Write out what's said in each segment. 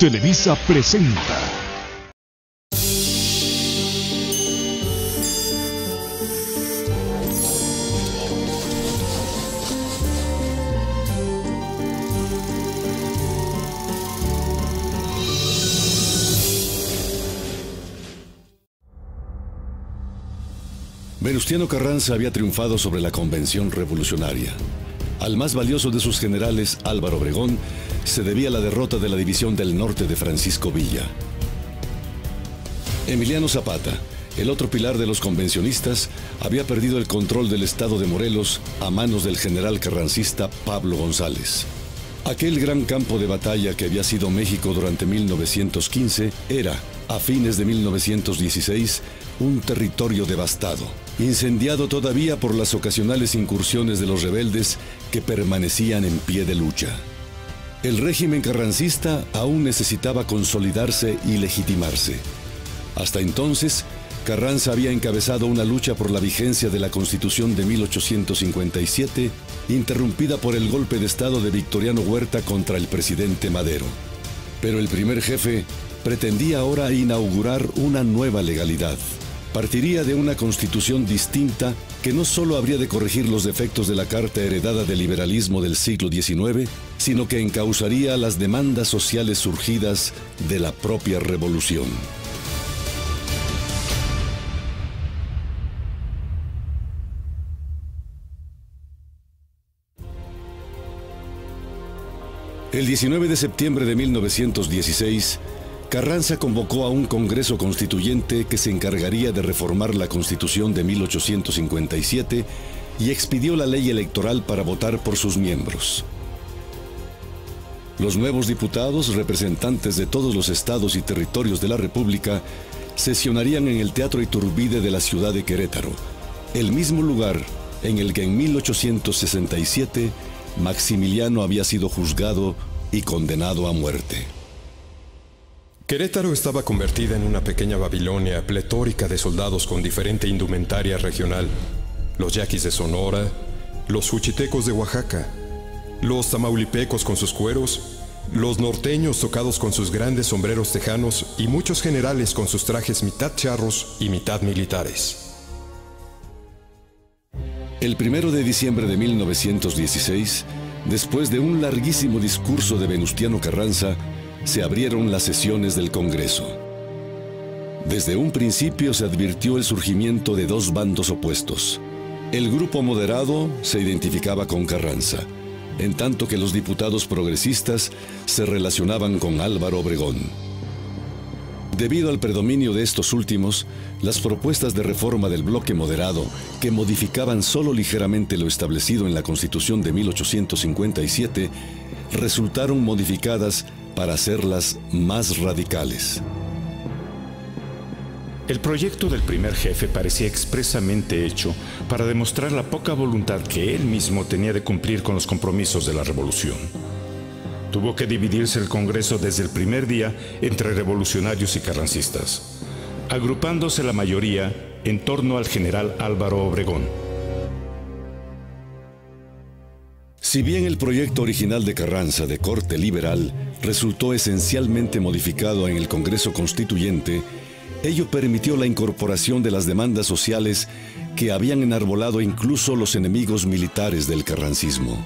Televisa presenta. Venustiano Carranza había triunfado sobre la Convención Revolucionaria. Al más valioso de sus generales, Álvaro Obregón, se debía la derrota de la División del Norte de Francisco Villa. Emiliano Zapata, el otro pilar de los convencionistas, había perdido el control del estado de Morelos a manos del general carrancista Pablo González. Aquel gran campo de batalla que había sido México durante 1915 era, a fines de 1916, un territorio devastado, incendiado todavía por las ocasionales incursiones de los rebeldes que permanecían en pie de lucha. El régimen carrancista aún necesitaba consolidarse y legitimarse. Hasta entonces, Carranza había encabezado una lucha por la vigencia de la Constitución de 1857, interrumpida por el golpe de Estado de Victoriano Huerta contra el presidente Madero. Pero el primer jefe pretendía ahora inaugurar una nueva legalidad. Partiría de una constitución distinta que no solo habría de corregir los defectos de la carta heredada del liberalismo del siglo XIX, sino que encauzaría las demandas sociales surgidas de la propia revolución. El 19 de septiembre de 1916, Carranza convocó a un Congreso Constituyente que se encargaría de reformar la Constitución de 1857 y expidió la ley electoral para votar por sus miembros. Los nuevos diputados, representantes de todos los estados y territorios de la República, sesionarían en el Teatro Iturbide de la ciudad de Querétaro, el mismo lugar en el que en 1867 Maximiliano había sido juzgado y condenado a muerte. Querétaro estaba convertida en una pequeña Babilonia pletórica de soldados con diferente indumentaria regional. Los yaquis de Sonora, los juchitecos de Oaxaca, los tamaulipecos con sus cueros, los norteños tocados con sus grandes sombreros tejanos y muchos generales con sus trajes mitad charros y mitad militares. El 1 de diciembre de 1916, después de un larguísimo discurso de Venustiano Carranza, se abrieron las sesiones del Congreso. Desde un principio se advirtió el surgimiento de dos bandos opuestos. El grupo moderado se identificaba con Carranza, en tanto que los diputados progresistas se relacionaban con Álvaro Obregón. Debido al predominio de estos últimos, las propuestas de reforma del bloque moderado, que modificaban solo ligeramente lo establecido en la Constitución de 1857, resultaron modificadas para hacerlas más radicales. El proyecto del primer jefe parecía expresamente hecho para demostrar la poca voluntad que él mismo tenía de cumplir con los compromisos de la revolución. Tuvo que dividirse el Congreso desde el primer día entre revolucionarios y carrancistas, agrupándose la mayoría en torno al general Álvaro Obregón. Si bien el proyecto original de Carranza, de corte liberal, resultó esencialmente modificado en el Congreso Constituyente, ello permitió la incorporación de las demandas sociales que habían enarbolado incluso los enemigos militares del carrancismo.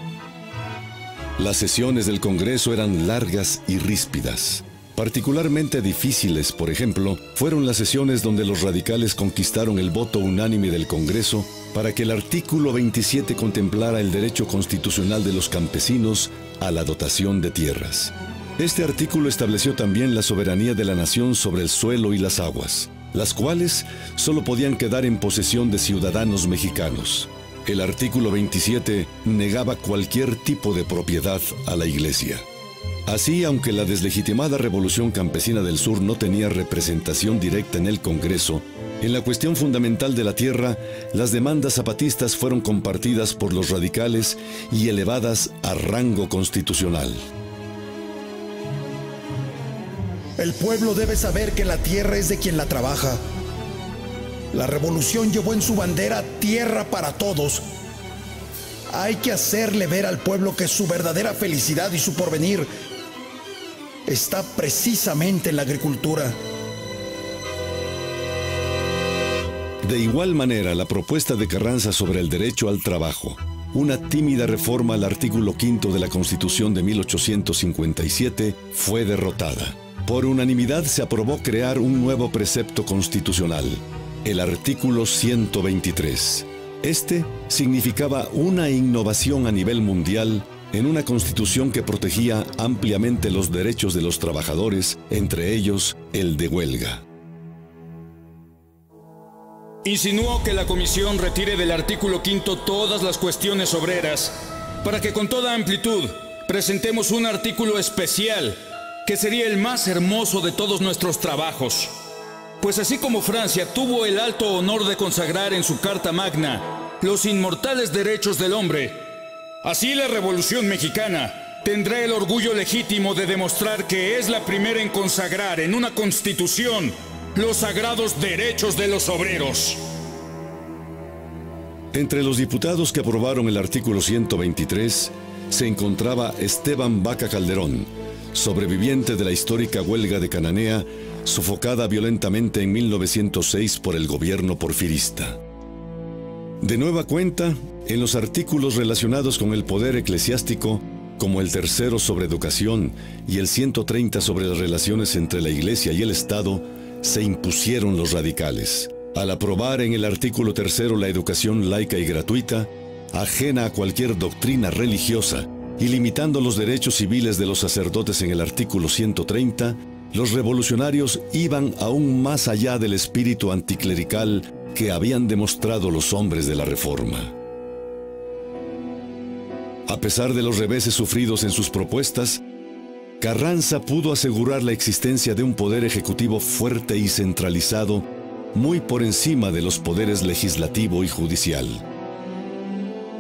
Las sesiones del Congreso eran largas y ríspidas. Particularmente difíciles, por ejemplo, fueron las sesiones donde los radicales conquistaron el voto unánime del Congreso para que el artículo 27 contemplara el derecho constitucional de los campesinos a la dotación de tierras. Este artículo estableció también la soberanía de la nación sobre el suelo y las aguas, las cuales solo podían quedar en posesión de ciudadanos mexicanos. El artículo 27 negaba cualquier tipo de propiedad a la Iglesia. Así, aunque la deslegitimada Revolución Campesina del Sur no tenía representación directa en el Congreso, en la cuestión fundamental de la tierra, las demandas zapatistas fueron compartidas por los radicales y elevadas a rango constitucional. El pueblo debe saber que la tierra es de quien la trabaja. La revolución llevó en su bandera tierra para todos. Hay que hacerle ver al pueblo que su verdadera felicidad y su porvenir está precisamente en la agricultura. De igual manera, la propuesta de Carranza sobre el derecho al trabajo, una tímida reforma al artículo 5 de la Constitución de 1857, fue derrotada. Por unanimidad se aprobó crear un nuevo precepto constitucional, el artículo 123. Este significaba una innovación a nivel mundial en una constitución que protegía ampliamente los derechos de los trabajadores, entre ellos el de huelga. Insinuó que la comisión retire del artículo 5 todas las cuestiones obreras para que con toda amplitud presentemos un artículo especial que sería el más hermoso de todos nuestros trabajos. Pues así como Francia tuvo el alto honor de consagrar en su Carta Magna los inmortales derechos del hombre, así la Revolución Mexicana tendrá el orgullo legítimo de demostrar que es la primera en consagrar en una constitución los sagrados derechos de los obreros. Entre los diputados que aprobaron el artículo 123 se encontraba Esteban Vaca Calderón, sobreviviente de la histórica huelga de Cananea, sofocada violentamente en 1906 por el gobierno porfirista. De nueva cuenta, en los artículos relacionados con el poder eclesiástico, como el 3 sobre educación y el 130 sobre las relaciones entre la Iglesia y el Estado, se impusieron los radicales. Al aprobar en el artículo 3 la educación laica y gratuita, ajena a cualquier doctrina religiosa, y limitando los derechos civiles de los sacerdotes en el artículo 130, los revolucionarios iban aún más allá del espíritu anticlerical que habían demostrado los hombres de la Reforma. A pesar de los reveses sufridos en sus propuestas, Carranza pudo asegurar la existencia de un poder ejecutivo fuerte y centralizado, muy por encima de los poderes legislativo y judicial.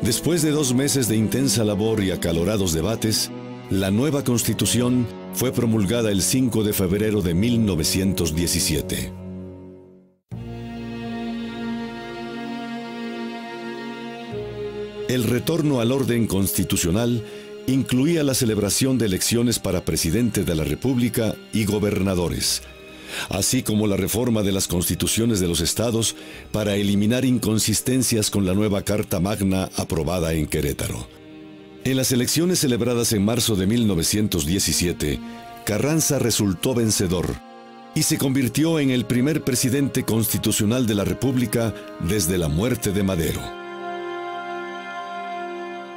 Después de 2 meses de intensa labor y acalorados debates, la nueva Constitución fue promulgada el 5 de febrero de 1917. El retorno al orden constitucional incluía la celebración de elecciones para presidente de la República y gobernadores, así como la reforma de las constituciones de los estados para eliminar inconsistencias con la nueva Carta Magna aprobada en Querétaro. En las elecciones celebradas en marzo de 1917, Carranza resultó vencedor y se convirtió en el primer presidente constitucional de la República desde la muerte de Madero.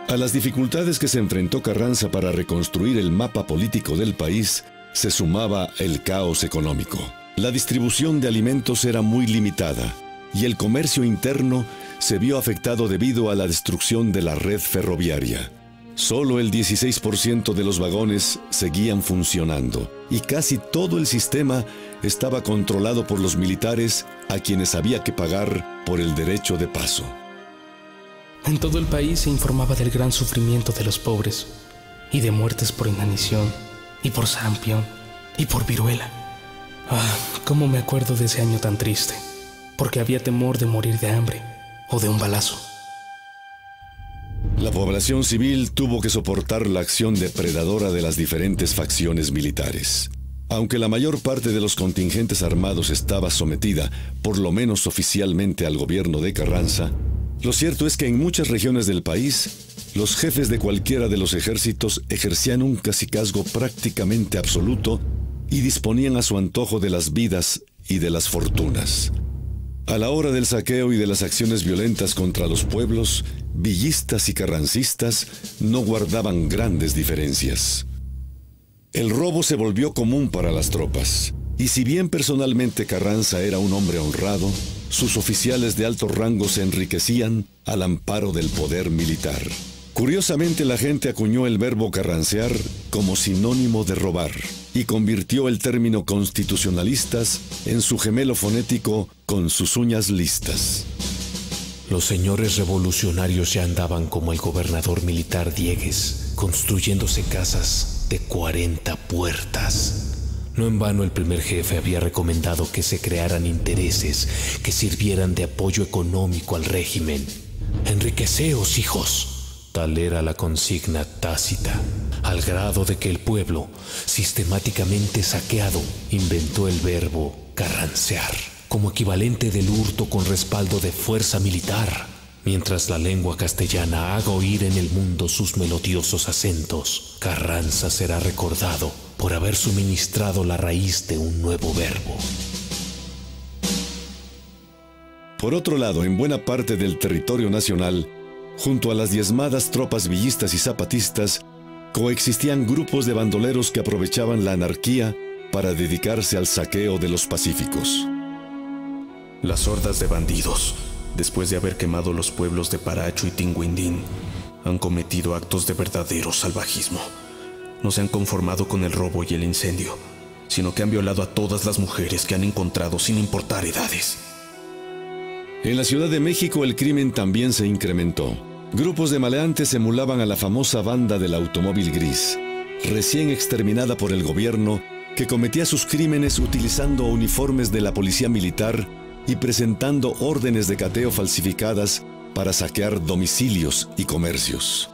A las dificultades que se enfrentó Carranza para reconstruir el mapa político del país, se sumaba el caos económico. La distribución de alimentos era muy limitada y el comercio interno se vio afectado debido a la destrucción de la red ferroviaria. Solo el 16% de los vagones seguían funcionando y casi todo el sistema estaba controlado por los militares a quienes había que pagar por el derecho de paso. En todo el país se informaba del gran sufrimiento de los pobres y de muertes por inanición y por sarampión y por viruela. Cómo me acuerdo de ese año tan triste, porque había temor de morir de hambre o de un balazo. La población civil tuvo que soportar la acción depredadora de las diferentes facciones militares. Aunque la mayor parte de los contingentes armados estaba sometida, por lo menos oficialmente, al gobierno de Carranza, lo cierto es que en muchas regiones del país, los jefes de cualquiera de los ejércitos ejercían un cacicazgo prácticamente absoluto y disponían a su antojo de las vidas y de las fortunas. A la hora del saqueo y de las acciones violentas contra los pueblos, villistas y carrancistas no guardaban grandes diferencias. El robo se volvió común para las tropas, y si bien personalmente Carranza era un hombre honrado, sus oficiales de alto rango se enriquecían al amparo del poder militar. Curiosamente, la gente acuñó el verbo carrancear como sinónimo de robar y convirtió el término constitucionalistas en su gemelo fonético con sus uñas listas. Los señores revolucionarios ya andaban como el gobernador militar Diegues, construyéndose casas de 40 puertas. No en vano el primer jefe había recomendado que se crearan intereses que sirvieran de apoyo económico al régimen. Enriqueceos, hijos. Tal era la consigna tácita, al grado de que el pueblo, sistemáticamente saqueado, inventó el verbo carrancear, como equivalente del hurto con respaldo de fuerza militar, mientras la lengua castellana haga oír en el mundo sus melodiosos acentos. Carranza será recordado por haber suministrado la raíz de un nuevo verbo. Por otro lado, en buena parte del territorio nacional, junto a las diezmadas tropas villistas y zapatistas, coexistían grupos de bandoleros que aprovechaban la anarquía para dedicarse al saqueo de los pacíficos. Las hordas de bandidos, después de haber quemado los pueblos de Paracho y Tinguindín, han cometido actos de verdadero salvajismo. No se han conformado con el robo y el incendio, sino que han violado a todas las mujeres que han encontrado sin importar edades. En la Ciudad de México el crimen también se incrementó. Grupos de maleantes emulaban a la famosa banda del automóvil gris, recién exterminada por el gobierno, que cometía sus crímenes utilizando uniformes de la policía militar y presentando órdenes de cateo falsificadas para saquear domicilios y comercios.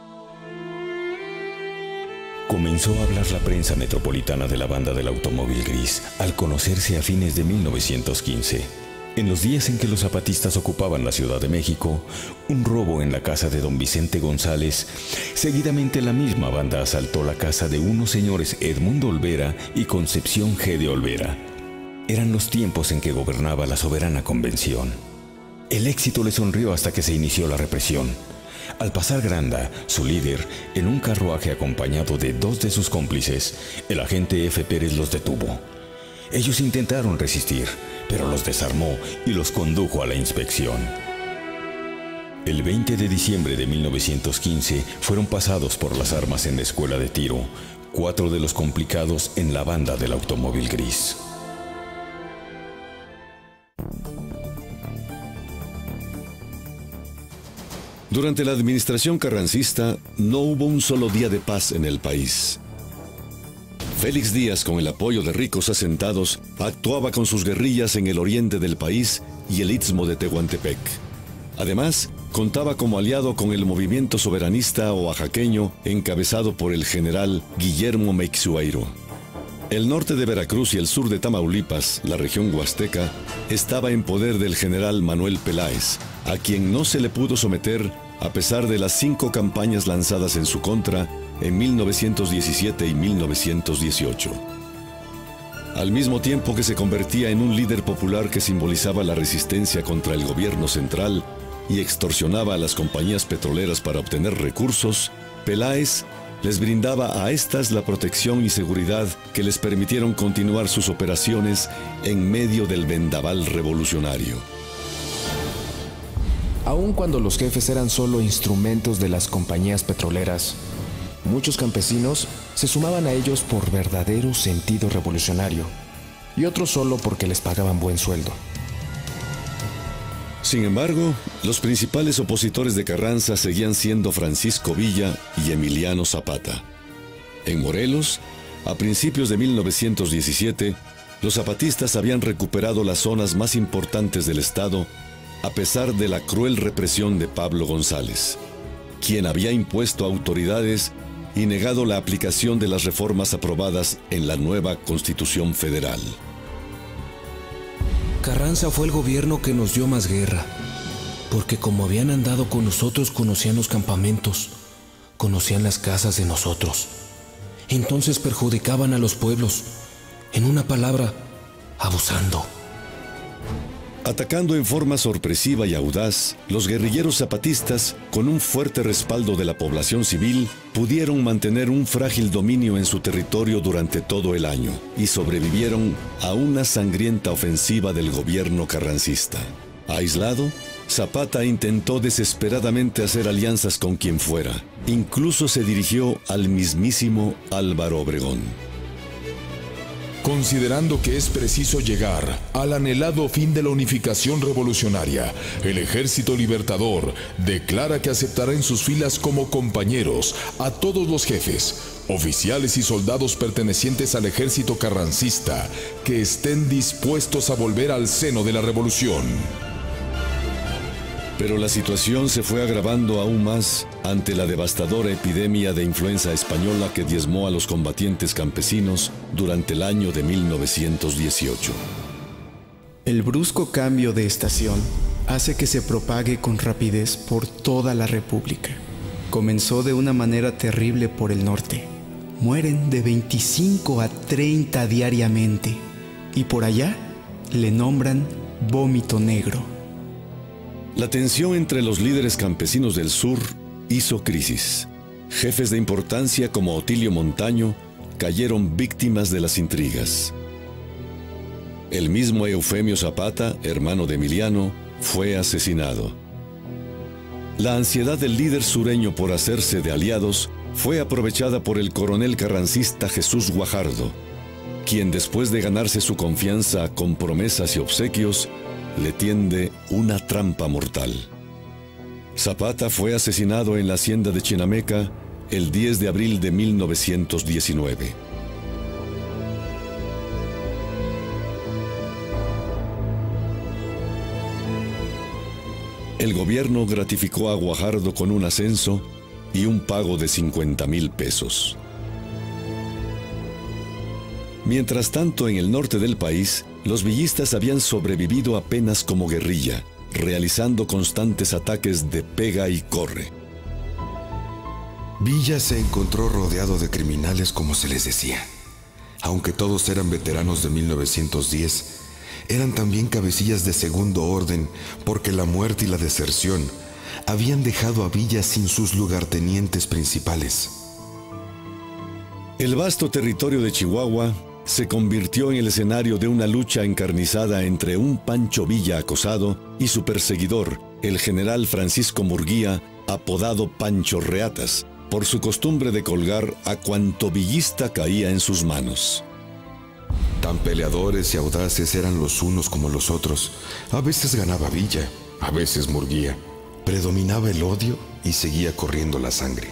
Comenzó a hablar la prensa metropolitana de la banda del automóvil gris al conocerse a fines de 1915. En los días en que los zapatistas ocupaban la Ciudad de México, un robo en la casa de don Vicente González, seguidamente la misma banda asaltó la casa de unos señores Edmundo Olvera y Concepción G. de Olvera. Eran los tiempos en que gobernaba la soberana convención. El éxito le sonrió hasta que se inició la represión. Al pasar Granda, su líder, en un carruaje acompañado de 2 de sus cómplices, el agente F. Pérez los detuvo. Ellos intentaron resistir, pero los desarmó y los condujo a la inspección. El 20 de diciembre de 1915 fueron pasados por las armas en la escuela de tiro, 4 de los complicados en la banda del automóvil gris. Durante la administración carrancista no hubo un solo día de paz en el país. Félix Díaz, con el apoyo de ricos asentados, actuaba con sus guerrillas en el oriente del país y el istmo de Tehuantepec. Además, contaba como aliado con el movimiento soberanista oaxaqueño encabezado por el general Guillermo Meixueiro. El norte de Veracruz y el sur de Tamaulipas, la región huasteca, estaba en poder del general Manuel Peláez, a quien no se le pudo someter a pesar de las 5 campañas lanzadas en su contra en 1917 y 1918. Al mismo tiempo que se convertía en un líder popular que simbolizaba la resistencia contra el gobierno central y extorsionaba a las compañías petroleras para obtener recursos, Peláez les brindaba a estas la protección y seguridad que les permitieron continuar sus operaciones en medio del vendaval revolucionario. Aun cuando los jefes eran solo instrumentos de las compañías petroleras, muchos campesinos se sumaban a ellos por verdadero sentido revolucionario y otros solo porque les pagaban buen sueldo. Sin embargo, los principales opositores de Carranza seguían siendo Francisco Villa y Emiliano Zapata. En Morelos, a principios de 1917, los zapatistas habían recuperado las zonas más importantes del estado a pesar de la cruel represión de Pablo González, quien había impuesto autoridades y negado la aplicación de las reformas aprobadas en la nueva Constitución Federal. Carranza fue el gobierno que nos dio más guerra, porque como habían andado con nosotros, conocían los campamentos, conocían las casas de nosotros. Entonces perjudicaban a los pueblos, en una palabra, abusando. Atacando en forma sorpresiva y audaz, los guerrilleros zapatistas, con un fuerte respaldo de la población civil, pudieron mantener un frágil dominio en su territorio durante todo el año y sobrevivieron a una sangrienta ofensiva del gobierno carrancista. Aislado, Zapata intentó desesperadamente hacer alianzas con quien fuera. Incluso se dirigió al mismísimo Álvaro Obregón. Considerando que es preciso llegar al anhelado fin de la unificación revolucionaria, el Ejército Libertador declara que aceptará en sus filas como compañeros a todos los jefes, oficiales y soldados pertenecientes al ejército carrancista que estén dispuestos a volver al seno de la revolución. Pero la situación se fue agravando aún más ante la devastadora epidemia de influenza española que diezmó a los combatientes campesinos durante el año de 1918. El brusco cambio de estación hace que se propague con rapidez por toda la República. Comenzó de una manera terrible por el norte. Mueren de 25 a 30 diariamente. Y por allá le nombran vómito negro. La tensión entre los líderes campesinos del sur hizo crisis. Jefes de importancia como Otilio Montaño cayeron víctimas de las intrigas. El mismo Eufemio Zapata, hermano de Emiliano, fue asesinado. La ansiedad del líder sureño por hacerse de aliados fue aprovechada por el coronel carrancista Jesús Guajardo, quien después de ganarse su confianza con promesas y obsequios, le tiende una trampa mortal. Zapata fue asesinado en la hacienda de Chinameca el 10 de abril de 1919. El gobierno gratificó a Guajardo con un ascenso y un pago de 50,000 pesos. Mientras tanto, en el norte del país, los villistas habían sobrevivido apenas como guerrilla, realizando constantes ataques de pega y corre. Villa se encontró rodeado de criminales, como se les decía. Aunque todos eran veteranos de 1910, eran también cabecillas de segundo orden, porque la muerte y la deserción habían dejado a Villa sin sus lugartenientes principales. El vasto territorio de Chihuahua se convirtió en el escenario de una lucha encarnizada entre un Pancho Villa acosado y su perseguidor, el general Francisco Murguía, apodado Pancho Reatas, por su costumbre de colgar a cuanto villista caía en sus manos. Tan peleadores y audaces eran los unos como los otros. A veces ganaba Villa, a veces Murguía. Predominaba el odio y seguía corriendo la sangre.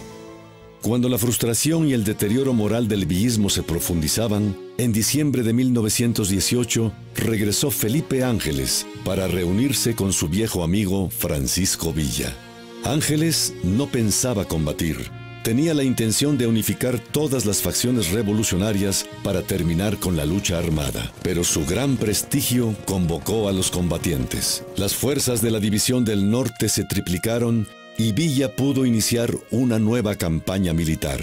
Cuando la frustración y el deterioro moral del villismo se profundizaban, en diciembre de 1918 regresó Felipe Ángeles para reunirse con su viejo amigo Francisco Villa. Ángeles no pensaba combatir. Tenía la intención de unificar todas las facciones revolucionarias para terminar con la lucha armada. Pero su gran prestigio convocó a los combatientes. Las fuerzas de la División del Norte se triplicaron y Villa pudo iniciar una nueva campaña militar.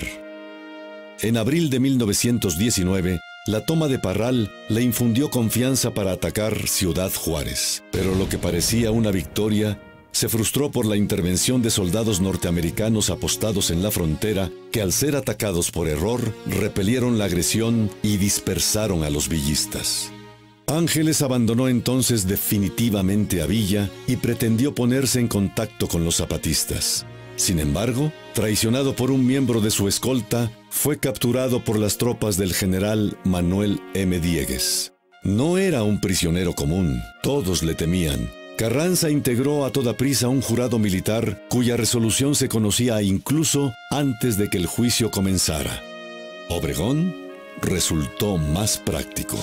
En abril de 1919, la toma de Parral le infundió confianza para atacar Ciudad Juárez. Pero lo que parecía una victoria se frustró por la intervención de soldados norteamericanos apostados en la frontera que, al ser atacados por error, repelieron la agresión y dispersaron a los villistas. Ángeles abandonó entonces definitivamente a Villa y pretendió ponerse en contacto con los zapatistas. Sin embargo, traicionado por un miembro de su escolta, fue capturado por las tropas del general Manuel M. Diegues. No era un prisionero común, todos le temían. Carranza integró a toda prisa un jurado militar cuya resolución se conocía incluso antes de que el juicio comenzara. Obregón resultó más práctico.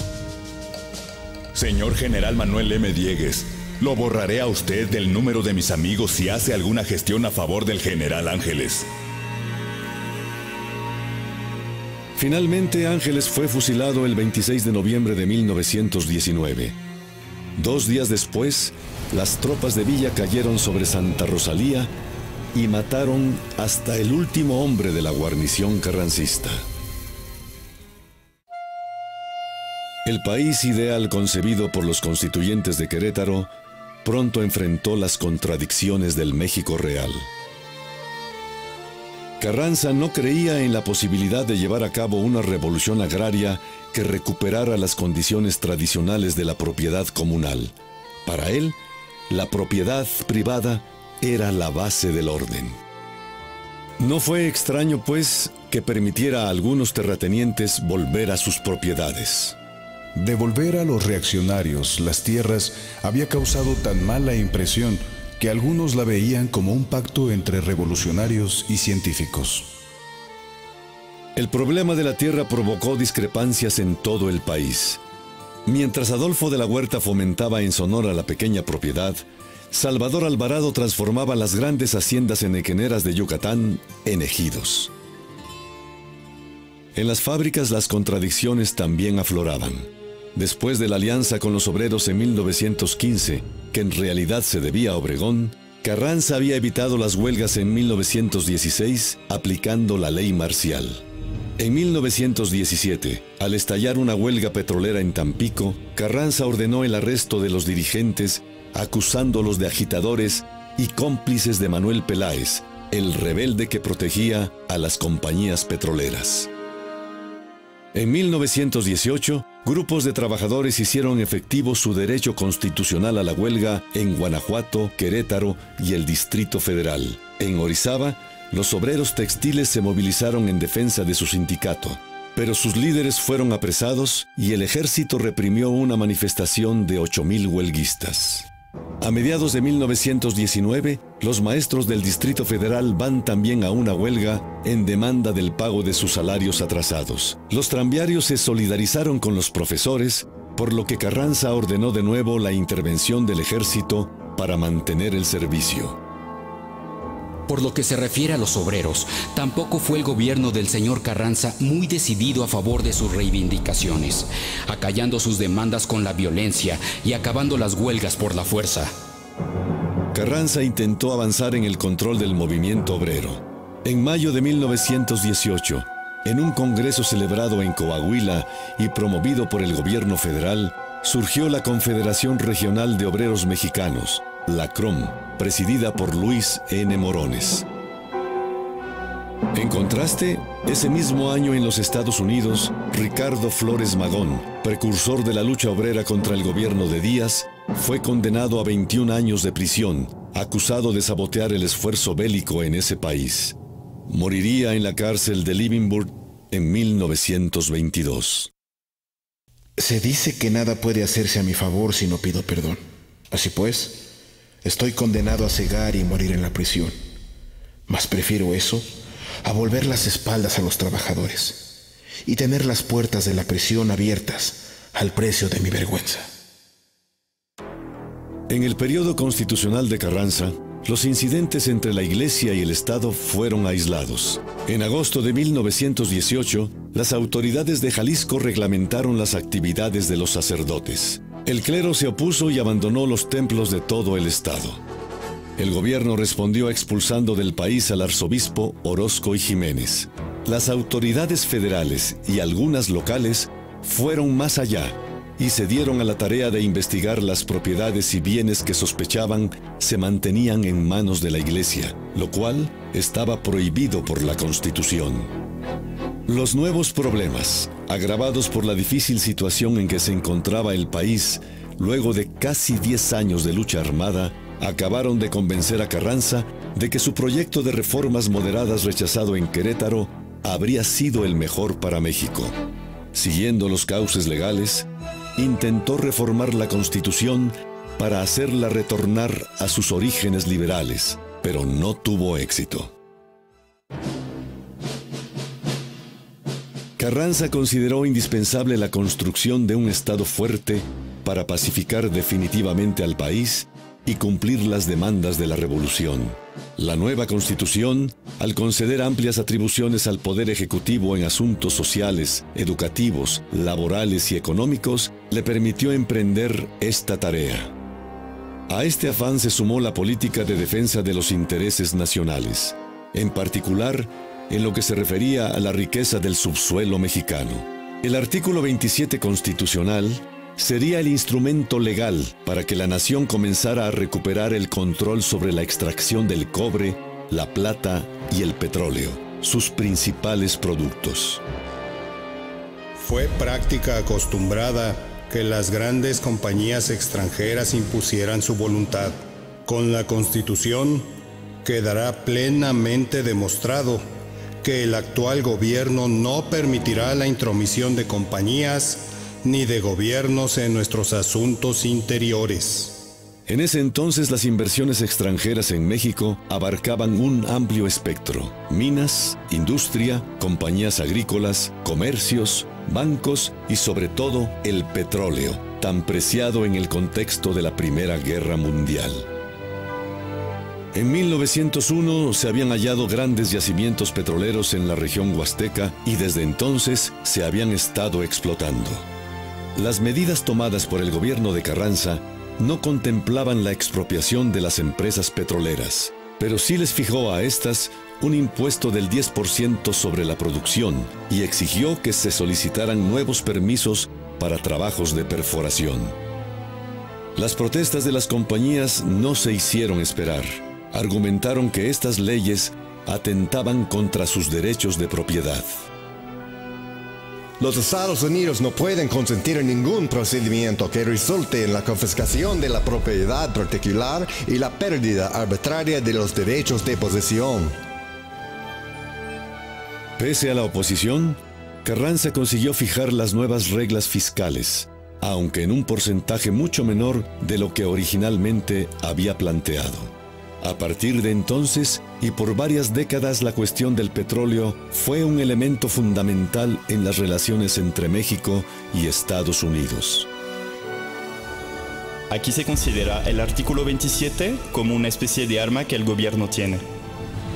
Señor General Manuel M. Diegues, lo borraré a usted del número de mis amigos si hace alguna gestión a favor del general Ángeles. Finalmente, Ángeles fue fusilado el 26 de noviembre de 1919. 2 días después, las tropas de Villa cayeron sobre Santa Rosalía y mataron hasta el último hombre de la guarnición carrancista. El país ideal concebido por los constituyentes de Querétaro pronto enfrentó las contradicciones del México real. Carranza no creía en la posibilidad de llevar a cabo una revolución agraria que recuperara las condiciones tradicionales de la propiedad comunal. Para él, la propiedad privada era la base del orden. No fue extraño, pues, que permitiera a algunos terratenientes volver a sus propiedades. Devolver a los reaccionarios las tierras había causado tan mala impresión que algunos la veían como un pacto entre revolucionarios y científicos. El problema de la tierra provocó discrepancias en todo el país. Mientras Adolfo de la Huerta fomentaba en Sonora la pequeña propiedad, Salvador Alvarado transformaba las grandes haciendas enequeneras de Yucatán en ejidos. En las fábricas las contradicciones también afloraban. Después de la alianza con los obreros en 1915, que en realidad se debía a Obregón, Carranza había evitado las huelgas en 1916 aplicando la ley marcial. En 1917, al estallar una huelga petrolera en Tampico, Carranza ordenó el arresto de los dirigentes, acusándolos de agitadores y cómplices de Manuel Peláez, el rebelde que protegía a las compañías petroleras. En 1918, grupos de trabajadores hicieron efectivo su derecho constitucional a la huelga en Guanajuato, Querétaro y el Distrito Federal. En Orizaba, los obreros textiles se movilizaron en defensa de su sindicato, pero sus líderes fueron apresados y el ejército reprimió una manifestación de 8,000 huelguistas. A mediados de 1919, los maestros del Distrito Federal van también a una huelga en demanda del pago de sus salarios atrasados. Los tranviarios se solidarizaron con los profesores, por lo que Carranza ordenó de nuevo la intervención del ejército para mantener el servicio. Por lo que se refiere a los obreros, tampoco fue el gobierno del señor Carranza muy decidido a favor de sus reivindicaciones, acallando sus demandas con la violencia y acabando las huelgas por la fuerza. Carranza intentó avanzar en el control del movimiento obrero. En mayo de 1918, en un congreso celebrado en Coahuila y promovido por el gobierno federal, surgió la Confederación Regional de Obreros Mexicanos, la CROM, presidida por Luis N. Morones. En contraste, ese mismo año en los Estados Unidos, Ricardo Flores Magón, precursor de la lucha obrera contra el gobierno de Díaz, fue condenado a 21 años de prisión, acusado de sabotear el esfuerzo bélico en ese país. Moriría en la cárcel de Leavenworth en 1922. Se dice que nada puede hacerse a mi favor si no pido perdón. Así pues, estoy condenado a cegar y morir en la prisión. Mas prefiero eso a volver las espaldas a los trabajadores y tener las puertas de la prisión abiertas al precio de mi vergüenza. En el periodo constitucional de Carranza, los incidentes entre la Iglesia y el Estado fueron aislados. En agosto de 1918, las autoridades de Jalisco reglamentaron las actividades de los sacerdotes. El clero se opuso y abandonó los templos de todo el estado. El gobierno respondió expulsando del país al arzobispo Orozco y Jiménez. Las autoridades federales y algunas locales fueron más allá y se dieron a la tarea de investigar las propiedades y bienes que sospechaban se mantenían en manos de la Iglesia, lo cual estaba prohibido por la Constitución. Los nuevos problemas, agravados por la difícil situación en que se encontraba el país, luego de casi 10 años de lucha armada, acabaron de convencer a Carranza de que su proyecto de reformas moderadas rechazado en Querétaro habría sido el mejor para México. Siguiendo los cauces legales, intentó reformar la Constitución para hacerla retornar a sus orígenes liberales, pero no tuvo éxito. Carranza consideró indispensable la construcción de un Estado fuerte para pacificar definitivamente al país y cumplir las demandas de la revolución. La nueva Constitución, al conceder amplias atribuciones al Poder Ejecutivo en asuntos sociales, educativos, laborales y económicos, le permitió emprender esta tarea. A este afán se sumó la política de defensa de los intereses nacionales, en particular en lo que se refería a la riqueza del subsuelo mexicano. El artículo 27 constitucional sería el instrumento legal para que la nación comenzara a recuperar el control sobre la extracción del cobre, la plata y el petróleo, sus principales productos. Fue práctica acostumbrada que las grandes compañías extranjeras impusieran su voluntad. Con la Constitución quedará plenamente demostrado que el actual gobierno no permitirá la intromisión de compañías ni de gobiernos en nuestros asuntos interiores. En ese entonces las inversiones extranjeras en México abarcaban un amplio espectro: minas, industria, compañías agrícolas, comercios, bancos y sobre todo el petróleo, tan preciado en el contexto de la Primera Guerra Mundial. En 1901 se habían hallado grandes yacimientos petroleros en la región huasteca y desde entonces se habían estado explotando. Las medidas tomadas por el gobierno de Carranza no contemplaban la expropiación de las empresas petroleras, pero sí les fijó a estas un impuesto del 10% sobre la producción y exigió que se solicitaran nuevos permisos para trabajos de perforación. Las protestas de las compañías no se hicieron esperar. Argumentaron que estas leyes atentaban contra sus derechos de propiedad. Los Estados Unidos no pueden consentir ningún procedimiento que resulte en la confiscación de la propiedad particular y la pérdida arbitraria de los derechos de posesión. Pese a la oposición, Carranza consiguió fijar las nuevas reglas fiscales, aunque en un porcentaje mucho menor de lo que originalmente había planteado. A partir de entonces, y por varias décadas, la cuestión del petróleo fue un elemento fundamental en las relaciones entre México y Estados Unidos. Aquí se considera el artículo 27 como una especie de arma que el gobierno tiene.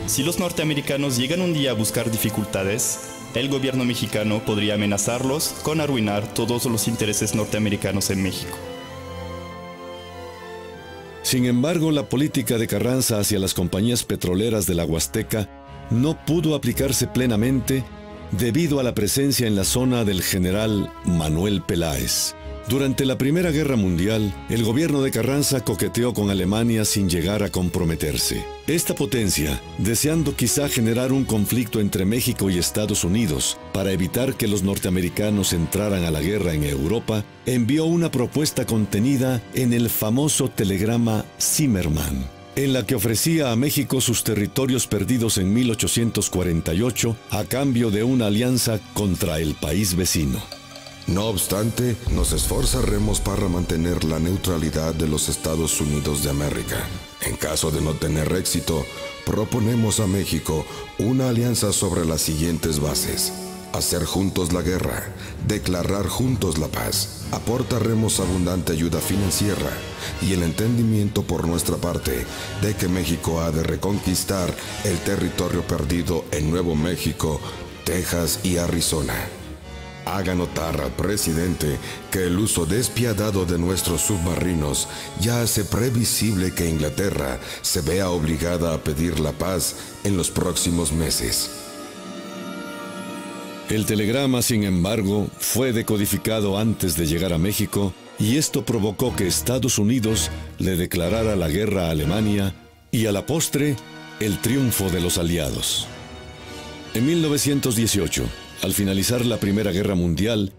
Si los norteamericanos llegan un día a buscar dificultades, el gobierno mexicano podría amenazarlos con arruinar todos los intereses norteamericanos en México. Sin embargo, la política de Carranza hacia las compañías petroleras de la Huasteca no pudo aplicarse plenamente debido a la presencia en la zona del general Manuel Peláez. Durante la Primera Guerra Mundial, el gobierno de Carranza coqueteó con Alemania sin llegar a comprometerse. Esta potencia, deseando quizá generar un conflicto entre México y Estados Unidos para evitar que los norteamericanos entraran a la guerra en Europa, envió una propuesta contenida en el famoso telegrama Zimmermann, en la que ofrecía a México sus territorios perdidos en 1848 a cambio de una alianza contra el país vecino. No obstante, nos esforzaremos para mantener la neutralidad de los Estados Unidos de América. En caso de no tener éxito, proponemos a México una alianza sobre las siguientes bases: hacer juntos la guerra, declarar juntos la paz, aportaremos abundante ayuda financiera y el entendimiento por nuestra parte de que México ha de reconquistar el territorio perdido en Nuevo México, Texas y Arizona. Haga notar al presidente que el uso despiadado de nuestros submarinos ya hace previsible que Inglaterra se vea obligada a pedir la paz en los próximos meses. El telegrama, sin embargo, fue decodificado antes de llegar a México y esto provocó que Estados Unidos le declarara la guerra a Alemania y a la postre el triunfo de los aliados. En 1918, al finalizar la Primera Guerra Mundial,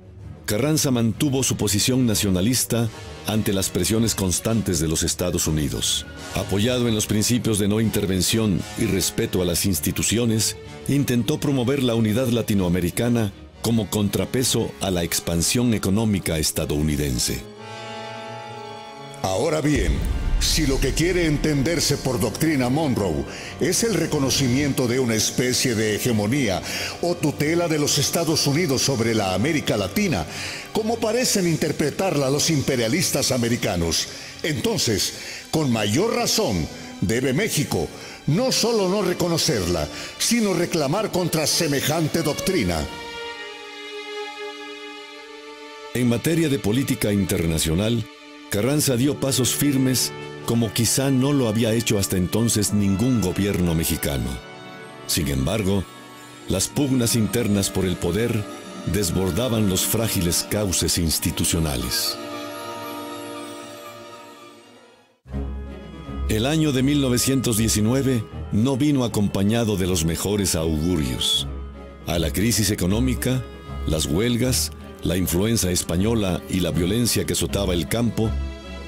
Carranza mantuvo su posición nacionalista ante las presiones constantes de los Estados Unidos. Apoyado en los principios de no intervención y respeto a las instituciones, intentó promover la unidad latinoamericana como contrapeso a la expansión económica estadounidense. Ahora bien, si lo que quiere entenderse por doctrina Monroe es el reconocimiento de una especie de hegemonía o tutela de los Estados Unidos sobre la América Latina, como parecen interpretarla los imperialistas americanos, entonces, con mayor razón, debe México no solo no reconocerla, sino reclamar contra semejante doctrina. En materia de política internacional, Carranza dio pasos firmes como quizá no lo había hecho hasta entonces ningún gobierno mexicano. Sin embargo, las pugnas internas por el poder desbordaban los frágiles cauces institucionales. El año de 1919 no vino acompañado de los mejores augurios. A la crisis económica, las huelgas, la influencia española y la violencia que azotaba el campo,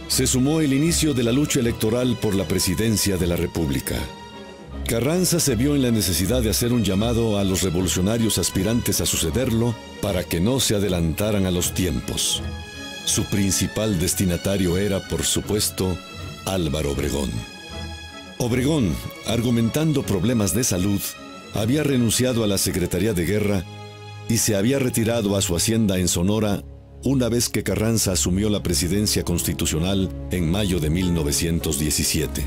se sumó el inicio de la lucha electoral por la presidencia de la República. Carranza se vio en la necesidad de hacer un llamado a los revolucionarios aspirantes a sucederlo para que no se adelantaran a los tiempos. Su principal destinatario era, por supuesto, Álvaro Obregón. Obregón, argumentando problemas de salud, había renunciado a la Secretaría de Guerra y se había retirado a su hacienda en Sonora una vez que Carranza asumió la presidencia constitucional en mayo de 1917.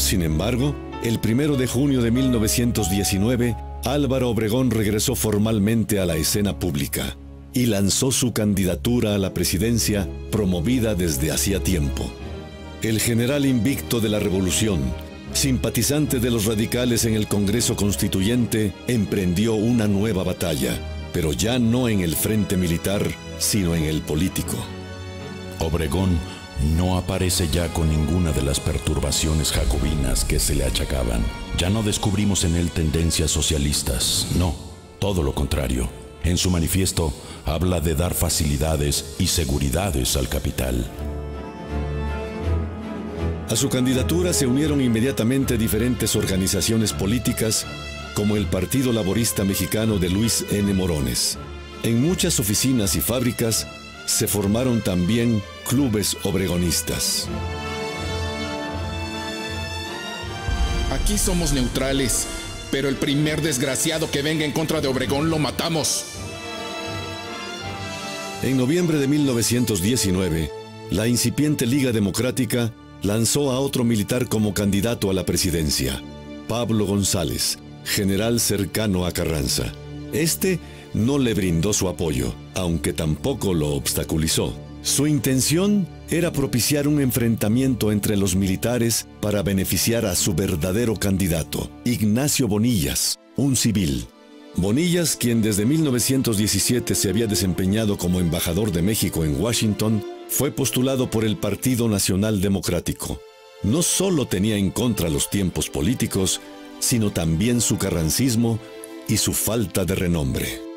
Sin embargo, el 1 de junio de 1919, Álvaro Obregón regresó formalmente a la escena pública y lanzó su candidatura a la presidencia promovida desde hacía tiempo. El general invicto de la revolución, simpatizante de los radicales en el Congreso Constituyente, emprendió una nueva batalla, pero ya no en el frente militar, sino en el político. Obregón no aparece ya con ninguna de las perturbaciones jacobinas que se le achacaban. Ya no descubrimos en él tendencias socialistas, no, todo lo contrario. En su manifiesto habla de dar facilidades y seguridades al capital. A su candidatura se unieron inmediatamente diferentes organizaciones políticas, como el Partido Laborista Mexicano de Luis N. Morones. En muchas oficinas y fábricas se formaron también clubes obregonistas. Aquí somos neutrales, pero el primer desgraciado que venga en contra de Obregón lo matamos. En noviembre de 1919, la incipiente Liga Democrática lanzó a otro militar como candidato a la presidencia, Pablo González, general cercano a Carranza. Este no le brindó su apoyo, aunque tampoco lo obstaculizó. Su intención era propiciar un enfrentamiento entre los militares para beneficiar a su verdadero candidato, Ignacio Bonillas, un civil. Bonillas, quien desde 1917 se había desempeñado como embajador de México en Washington, fue postulado por el Partido Nacional Democrático. No solo tenía en contra los tiempos políticos, sino también su carrancismo y su falta de renombre.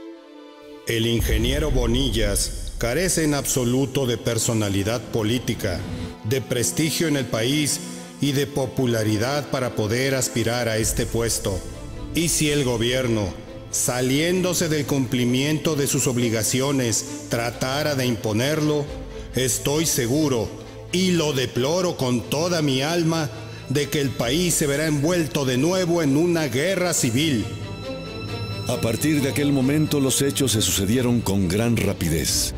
El ingeniero Bonillas carece en absoluto de personalidad política, de prestigio en el país y de popularidad para poder aspirar a este puesto. Y si el gobierno, saliéndose del cumplimiento de sus obligaciones, tratara de imponerlo, estoy seguro, y lo deploro con toda mi alma, de que el país se verá envuelto de nuevo en una guerra civil. A partir de aquel momento los hechos se sucedieron con gran rapidez.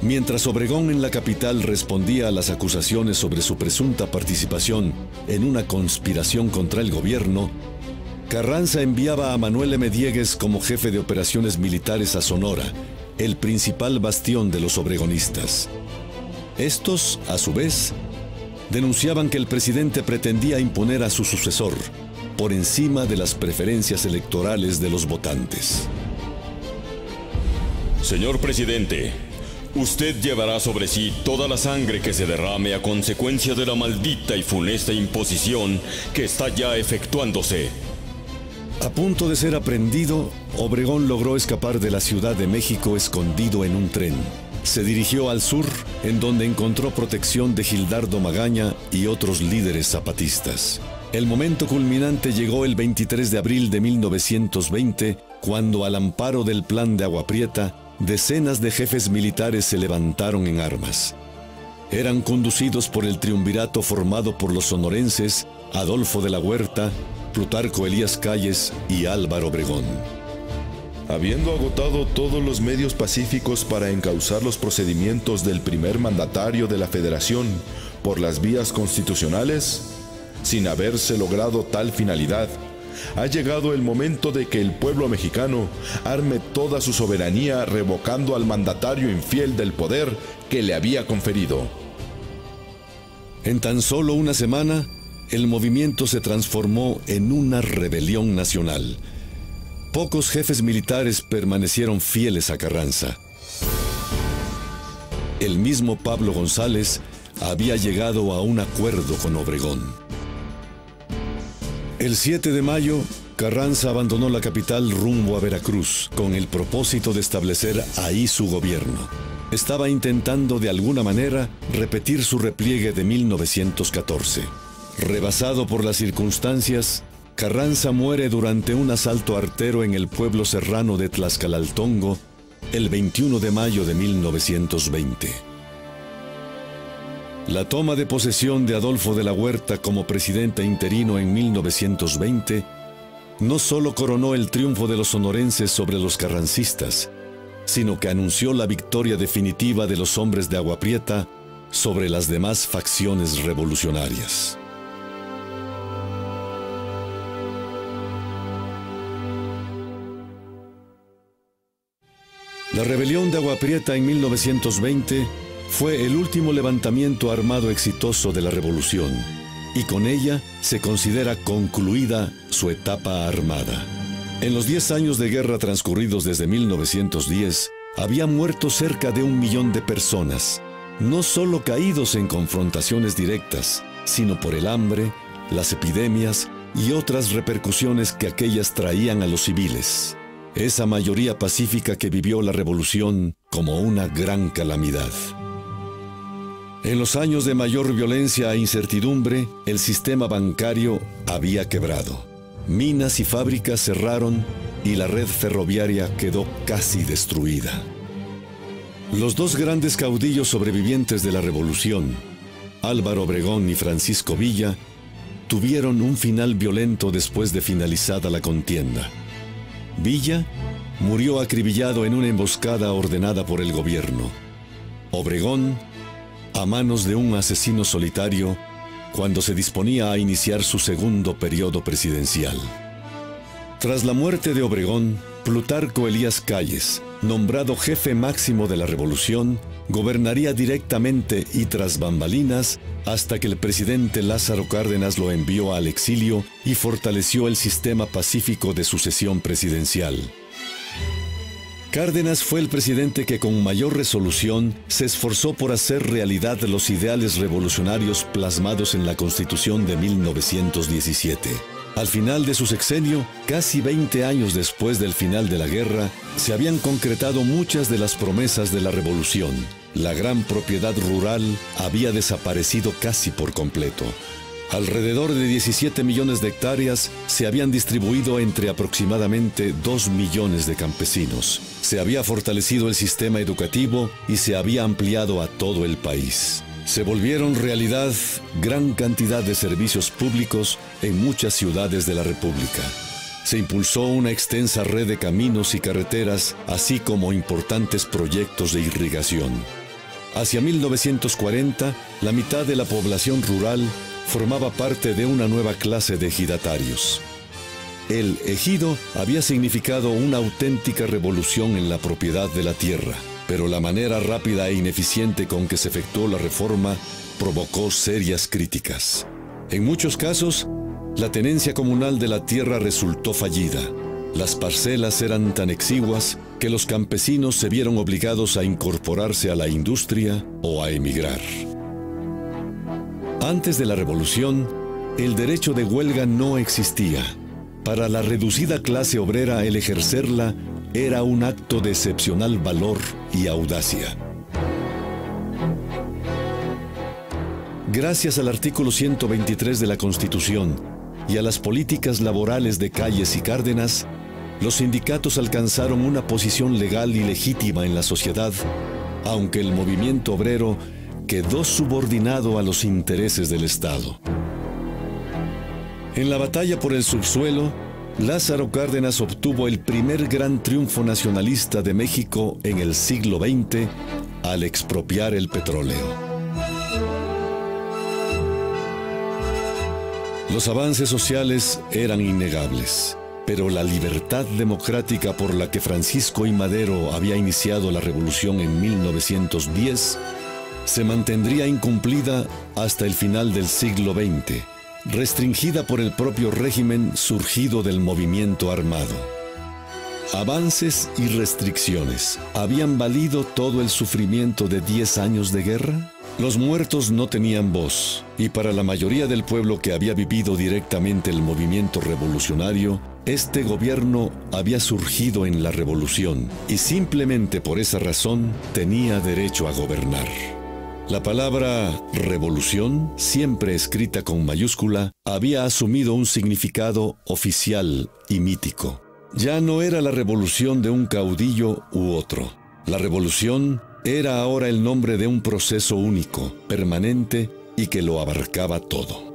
Mientras Obregón en la capital respondía a las acusaciones sobre su presunta participación en una conspiración contra el gobierno, Carranza enviaba a Manuel M. Diegues como jefe de operaciones militares a Sonora, el principal bastión de los obregonistas. Estos, a su vez, denunciaban que el presidente pretendía imponer a su sucesor por encima de las preferencias electorales de los votantes. Señor presidente, usted llevará sobre sí toda la sangre que se derrame a consecuencia de la maldita y funesta imposición que está ya efectuándose. A punto de ser aprehendido, Obregón logró escapar de la Ciudad de México escondido en un tren. Se dirigió al sur, en donde encontró protección de Gildardo Magaña y otros líderes zapatistas. El momento culminante llegó el 23 de abril de 1920, cuando al amparo del Plan de Agua Prieta, decenas de jefes militares se levantaron en armas. Eran conducidos por el triunvirato formado por los sonorenses Adolfo de la Huerta, Plutarco Elías Calles y Álvaro Obregón. Habiendo agotado todos los medios pacíficos para encauzar los procedimientos del primer mandatario de la Federación por las vías constitucionales, sin haberse logrado tal finalidad, ha llegado el momento de que el pueblo mexicano arme toda su soberanía revocando al mandatario infiel del poder que le había conferido. En tan solo una semana, el movimiento se transformó en una rebelión nacional. Pocos jefes militares permanecieron fieles a Carranza. El mismo Pablo González había llegado a un acuerdo con Obregón. El 7 de mayo, Carranza abandonó la capital rumbo a Veracruz con el propósito de establecer ahí su gobierno. Estaba intentando de alguna manera repetir su repliegue de 1914. Rebasado por las circunstancias, Carranza muere durante un asalto artero en el pueblo serrano de Tlaxcalaltongo el 21 de mayo de 1920. La toma de posesión de Adolfo de la Huerta como presidente interino en 1920 no solo coronó el triunfo de los sonorenses sobre los carrancistas, sino que anunció la victoria definitiva de los hombres de Agua Prieta sobre las demás facciones revolucionarias. La rebelión de Agua Prieta en 1920 fue el último levantamiento armado exitoso de la revolución, y con ella se considera concluida su etapa armada. En los 10 años de guerra transcurridos desde 1910, había muerto cerca de 1 millón de personas, no solo caídos en confrontaciones directas, sino por el hambre, las epidemias y otras repercusiones que aquellas traían a los civiles. Esa mayoría pacífica que vivió la revolución como una gran calamidad. En los años de mayor violencia e incertidumbre, el sistema bancario había quebrado. Minas y fábricas cerraron y la red ferroviaria quedó casi destruida. Los dos grandes caudillos sobrevivientes de la revolución, Álvaro Obregón y Francisco Villa, tuvieron un final violento después de finalizada la contienda. Villa murió acribillado en una emboscada ordenada por el gobierno. Obregón, a manos de un asesino solitario, cuando se disponía a iniciar su segundo periodo presidencial. Tras la muerte de Obregón, Plutarco Elías Calles, nombrado jefe máximo de la revolución, gobernaría directamente y tras bambalinas hasta que el presidente Lázaro Cárdenas lo envió al exilio y fortaleció el sistema pacífico de sucesión presidencial. Cárdenas fue el presidente que con mayor resolución se esforzó por hacer realidad los ideales revolucionarios plasmados en la Constitución de 1917. Al final de su sexenio, casi 20 años después del final de la guerra, se habían concretado muchas de las promesas de la revolución. La gran propiedad rural había desaparecido casi por completo. Alrededor de 17 millones de hectáreas se habían distribuido entre aproximadamente 2 millones de campesinos. Se había fortalecido el sistema educativo y se había ampliado a todo el país. Se volvieron realidad gran cantidad de servicios públicos en muchas ciudades de la República. Se impulsó una extensa red de caminos y carreteras, así como importantes proyectos de irrigación. Hacia 1940, la mitad de la población rural formaba parte de una nueva clase de ejidatarios. El ejido había significado una auténtica revolución en la propiedad de la tierra, pero la manera rápida e ineficiente con que se efectuó la reforma provocó serias críticas. En muchos casos, la tenencia comunal de la tierra resultó fallida. Las parcelas eran tan exiguas que los campesinos se vieron obligados a incorporarse a la industria o a emigrar. Antes de la revolución, el derecho de huelga no existía. Para la reducida clase obrera, el ejercerla era un acto de excepcional valor y audacia. Gracias al artículo 123 de la Constitución y a las políticas laborales de Calles y Cárdenas, los sindicatos alcanzaron una posición legal y legítima en la sociedad, aunque el movimiento obrero quedó subordinado a los intereses del Estado. En la batalla por el subsuelo, Lázaro Cárdenas obtuvo el primer gran triunfo nacionalista de México en el siglo XX al expropiar el petróleo. Los avances sociales eran innegables, pero la libertad democrática por la que Francisco I. Madero había iniciado la revolución en 1910 se mantendría incumplida hasta el final del siglo XX, restringida por el propio régimen surgido del movimiento armado. ¿Avances y restricciones habían valido todo el sufrimiento de 10 años de guerra? Los muertos no tenían voz, y para la mayoría del pueblo que había vivido directamente el movimiento revolucionario, este gobierno había surgido en la revolución, y simplemente por esa razón tenía derecho a gobernar. La palabra revolución, siempre escrita con mayúscula, había asumido un significado oficial y mítico. Ya no era la revolución de un caudillo u otro. La revolución era ahora el nombre de un proceso único, permanente y que lo abarcaba todo.